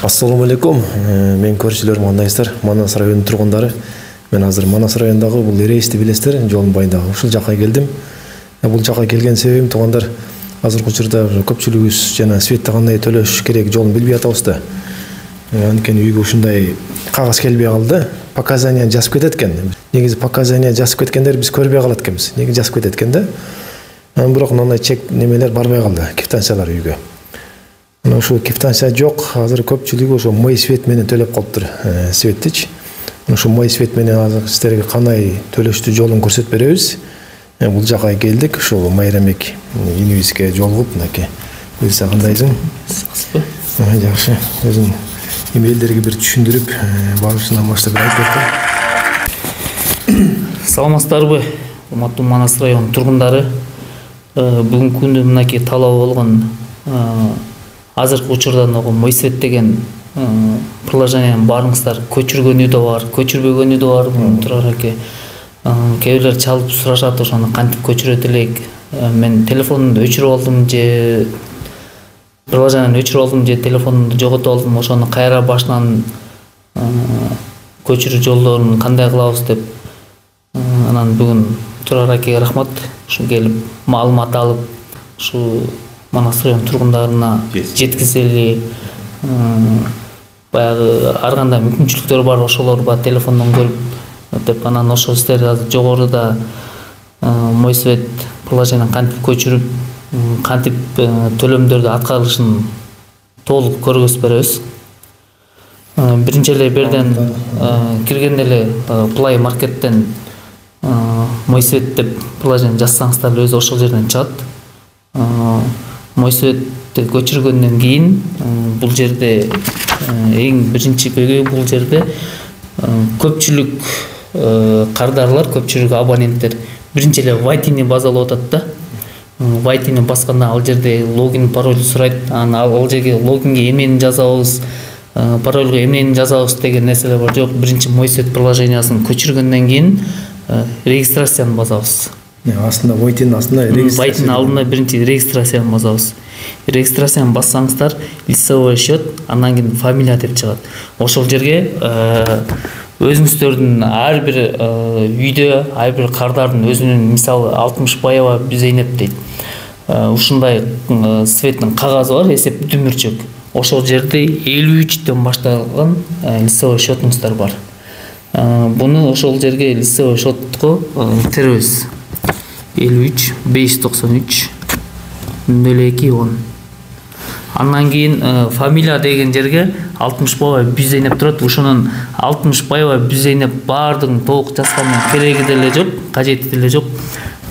Ассаламу алейкум. Мен көршілерім қандайсыздар? Манас районының тұрғындары. Мен азыр Манас районындағы бұл рейсті білесіздер, жолдың байындағы. Ушул жаққа келдім. Бұл жаққа келген себебім туғандар азыркы учурда көпчүлүгүбүз жана светти кандай төлөш керек жолун билбей атабыз да. Анткени үйгө ушундай кагаз келбей калды. Показания жазып кетет экен. Негизи показания жазып кеткендер биз көрбөй калат экенбиз. Неге жазып кетет экен да? Бирок мындай чек немелер барбай калды, квитанциялар үйгө. Ошо квитанция жок, азыр көпчүлүгү ошо май свет менен төлөп калыптыр, светтич. Ошо май свет менен азыр сиздерге кандай төлөштү жолун көрсөтүп беребиз. Бул жака келдик, ошо Майрамбек инибизге жолугуп, мынакей. Өзү кандайсың? Жакшы. Өзүң эмелдерге бир түшүндүрүп, башынан баштап айтып берсең. Саламатсыздарбы, урматтуу Манас районунун тургундары. Бүгүнкү күндө мынакей талап болгон азыркы учурдан май свет деген приложениянын баарыңыздар көчүргөнү да бар, көчүрбөгөнү да бар. Турар аке, кээ бирлер чалып сурашат, ошону кантип көчүрөт элек. Мен телефонумду өчүрүп алдым же приложенияны өчүрүп алдым же телефонумду жоготуп алдым. Ошону кайра башынан көчүрүү жолдорун кандай кылабыз деп. Анан бүгүн Турар акеге рахмат, ушу келип маалымат алып, ушу Манас районунун тургундарына жеткизели. Баягы ар кандай мүмкүнчүлүктөр бар, ошолорду телефондон көрүп деп, анан ошо сиздер жогоруда мой свет приложениянын кантип көчүрүп, кантип төлөмдөрдү аткарылышын толук көргөзүп беребиз. Биринчи эле берден киргенде эле Play Market'тен мой свет деп приложение жазсаңыздар өзү ошол жерден чыгат. Мой светти көчүргөндөн кийин бул жерде эң биринчи көйгөй, бул жерде көпчүлүк кардарлар, көпчүлүк абоненттер биринчи эле вайтини базалап атат да. Вайтини басканда ал жерде логин, пароль сурайт. Ал жерге логинге эмнени жазабыз, парольго эмнени жазабыз деген нерселер бар. Жок, биринчи мой свет приложениясын көчүргөндөн кийин регистрацияны басабыз. Aslında Vayt'in Vayt'in алдында биринчи регистрацияны басабыз. Регистрацияны бассаңыздар, лицевой счет, андан кийин фамилия деп чыгат. Ошол жерге өзүңүздөрдүн ар бир үйдө, ар бир кардардын өзүнүн, мисалы Алтымышбаева Зейнеп дейт. Ушундай светтин кагазы бар, эсеп дүмүрчөк. Ошол жерде 53дөн башталган лицевой счетуңуздар бар. Буну ошол жерге лицевой счетко теребиз. 53 593 02 10. Андан кийин фамилия деген жерге Алтымышбаева Зейнеп турат. Ошонун Алтымышбаева Зейнеп баардыгын толук жазгандан кереги деле жок, кажети деле жок.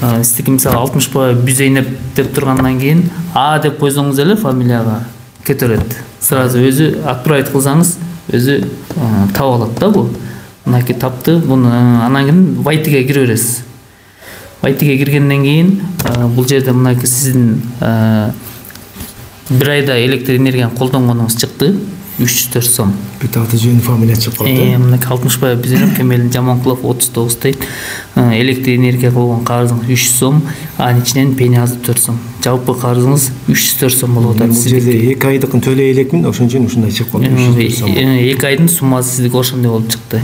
Сиздики мисалы Алтымышбаева Зейнеп деп тургандан кийин А деп койсоңуз эле фамилияга кете берет. Сразу өзү отправить кылсаңыз, өзү таап алат да бул. Мынакей тапты. Буну андан кийин Вайтиге кире бересиз. Вайтиге киргенден кийин бул жерде мынакей сиздин бир айда электр энергияны колдонгонуңуз чыкты, 304 сом. Бүт аты жөнү, фамилия чыгып калды. Мынакей Алтымышбаев Зейнеп, Кемелин Жаманкулов 39 дейт. Электр энергия болгон карызыңыз 300 сом, анын ичинен пеняз 4 сом. Жалпы карызыңыз 304 сом болуп атат. Бул жерде 2 айдыкын төлөй элекмин, ошон үчүн ушундай чыгып калды. 2 айдын суммасы сиздики ошондой болуп чыкты.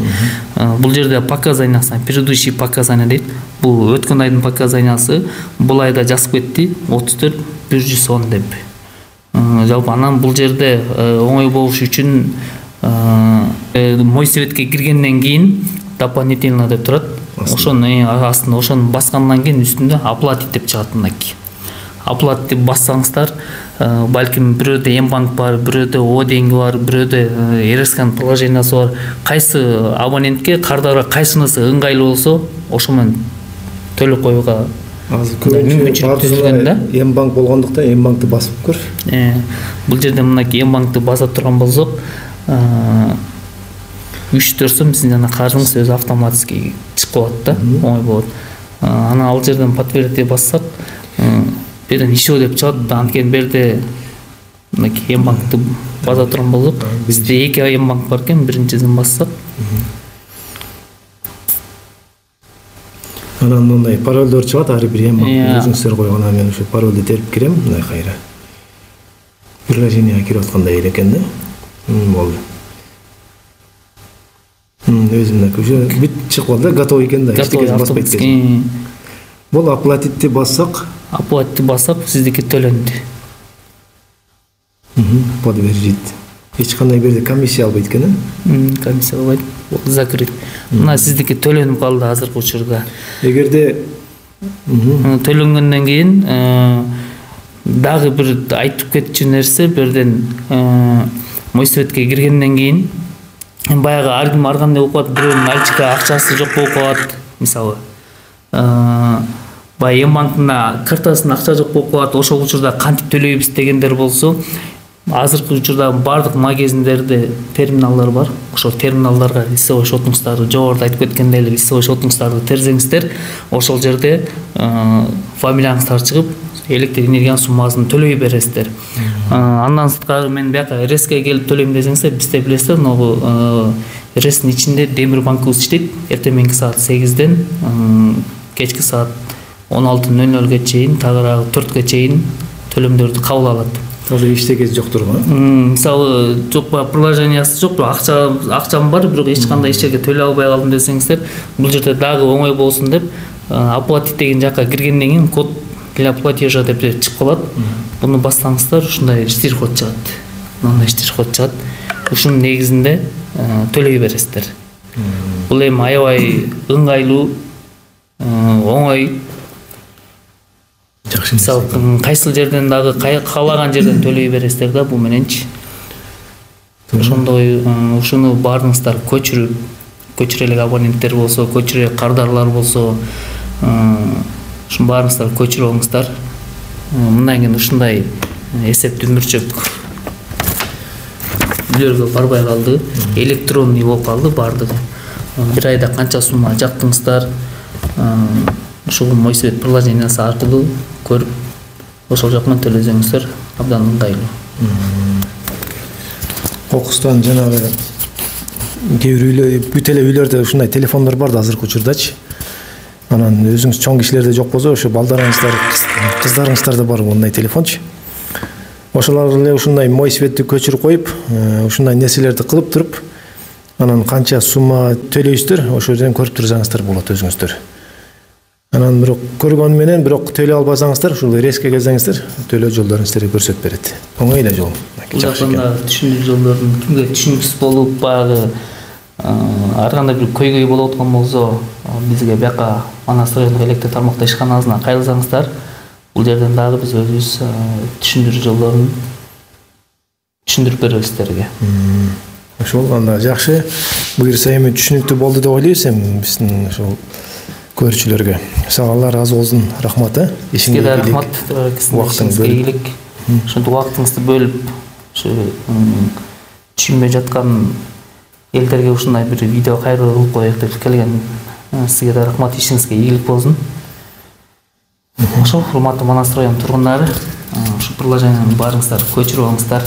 Бул жерде показаниясына предыдущий показания дейт. Бул өткөн айдын показаниясы, бул айда жазып кетти 34 110 деп. Жалпы анан бул жерде оңой болуш үчүн мой светке киргенден кийин дополнительно деп турат. Ошонун астында, ошону баскандан кийин үстүндө оплатить деп чыгат. Мынакей оплатить деп бассаңыздар, балким бирөөдө М-банк бар, бирөөдө О деньги бар, бирөөдө РСКнын приложениясы бар. Кайсы абонентке, кардарга кайсынысы ыңгайлуу болсо, ошо менен төлөп коюуга мүмкүнчүлүк түзүлгөн да. М-банк болгондуктан М-банкты басып көр. Бул жерде мынакей М-банкты баса турган болсок, 3-4 сом сиздин жана карызыңыз өзү автоматически чыгып калат да, оңой болот. Анан ал жерден подтвердить бассак, берден ишөө деп чыгат. Анткени берде мынакей М-банкты баса турган болсок, бизде 2 М-банк бар экен, биринчисин бассак. Анан мындай паролдор чыгат, ар бир М-банк өзүңүздөр койгон. Мен ошо паролду терип кирем, мындай кайра. Приложениеге кирип аткандай экен да. Болду. Өзүмдүк уже бүт чыгып калды, готовый экен да, эчтеке баспайт экен. Бул оплатитти бассак, сиздики төлөндү. Подтвердить. Эч кандай берде комиссия албайт экен, комиссия албайт. Закрыт. Мына сиздики төлөнүп калды азыркы учурда. Эгерде төлөнгөндөн кийин дагы бир айтып кетчү нерсе, бирден Мойсветке киргенден кийин баягы ар ким ар кандай болуп калат, бирөөнүн альчика акчасы жок болуп калат, мисалы. Баягы банкына картасына акча жок болуп калат, ошол учурда кантип төлөйбүз дегендер болсо, азыркы учурда бардык магазиндерде терминалдар бар. Ошол терминалдарга лицевой счетуңуздарды, жогоруда айтып кеткендей эле лицевой счетуңуздарды терсеңиздер, ошол жерде фамилияңыздар чыгып, электр энергиянын суммасын төлөй бересиздер. Андан сырткары мен бияка РСке келип төлөйм десеңиздер, бизде билесиздер, могу РСтин ичинде Демир банкыбыз иштейт. Эртең саат 8-ден кечки саат 16:00га чейин, тагыраагы 4-ге чейин төлөмдөрдү кабыл алат. Тоже эчтекеси жоктур го? Мисалы, жок, приложениясы жок, акчам бар, бирок эч кандай эчтеке төлөй албай калдым десеңиздер, бул жерде дагы оңой болсун деп, оплатить деген жакка киргенден кийин код для платежа деп чыгып калат. Буну бассаңыздар, ушундай штрих-код чыгат. Мындай штрих-код чыгат. Ушунун негизинде төлөй бересиздер. Бул эми аябай ыңгайлуу, оңой. Мисалы, кайсыл жерден дагы каалаган жерден төлөй бересиздер да, бул мененчи. Ошондой ушуну баарыңыздар көчүрө элек абоненттер болсо, көчүрө кардарлар болсо, ушун баарыңыздар көчүрүп алыңыздар. Мындан кийин ушундай эсеп дүмүрчөк үйлөргө барбай калды, электронный болуп калды баардыгы. Бир айда канча сумма жактыңыздар, ушул Мойсвет приложениясы аркылуу көрүп, ошол жактан төлөсөңүздөр абдан ыңгайлуу. Кокустан жанагы кээ бир бүт эле үйлөрдө ушундай телефондор бар да азыркы учурдачы. Анан өзүңүз чоң кишилерде жок болсо, ошо балдарыңыздар, кыздарыңыздарда бар мындай телефончу. Ошолар эле ушундай Мойсветти көчүрүп коюп, ушундай нерселерди кылып туруп, анан канча сумма төлөйсүздөр, ошол жерден көрүп турсаңыздар болот өзүңүздөр. Анан бирок көргөн менен, бирок төлөй албасаңыздар, ушул РСке келсеңиздер, төлөө жолдорун силерге көрсөтүп берет. Оңой эле жол. Бул жактан түшүндүрүү жолдорун кимге түшүнүксүз болуп, баягы ар кандай бир көйгөй болуп аткан болсо, бизге бияка Манас райондук электр тармактар ишканасына кайрылсаңыздар, бул жерден дагы биз өзүбүз түшүндүрүү жолдорун түшүндүрүп беребиз силерге. Ошол анда жакшы. Буюрса эми түшүнүктүү болду деп ойлойбуз эми биздин ошол көрүүчүлөргө. Сага Алла разы болсун. Рахмат, Сизге да рахмат. Убактыңызга ийгилик. Ошентип убактыңызды бөлүп, ушу түшүнбөй жаткан элдерге ушундай бир видео кайрылуу кылып коелук деп келген. Сизге да рахмат, ишиңизге ийгилик болсун. Ошол урматтуу Манас районунун тургундары, ушу приложениени баарыңыздар көчүрүп алыңыздар.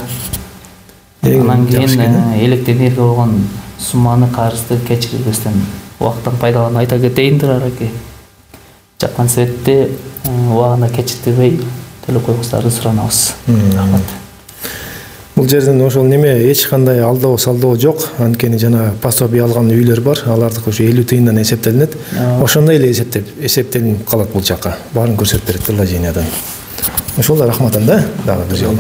Анан кийин электр энергия болгон сумманы карызды кечирбестен убакыттан пайдаланып айта кетейин Араке. Жаккан светти убагында кечиртпей төлөп коюңуздарды суранабыз. Рахмат. Бул жерден ошол неме эч кандай алдоо салдоо жок. Анткени жана пособие алган үйлөр бар. Алардык ошо 50 тыйындан эсептелинет. Ошондой эле эсептелип калат бул жакка. Баарын көрсөтүп берет приложениядан. Ошол да рахмат анда дагы бир жолу.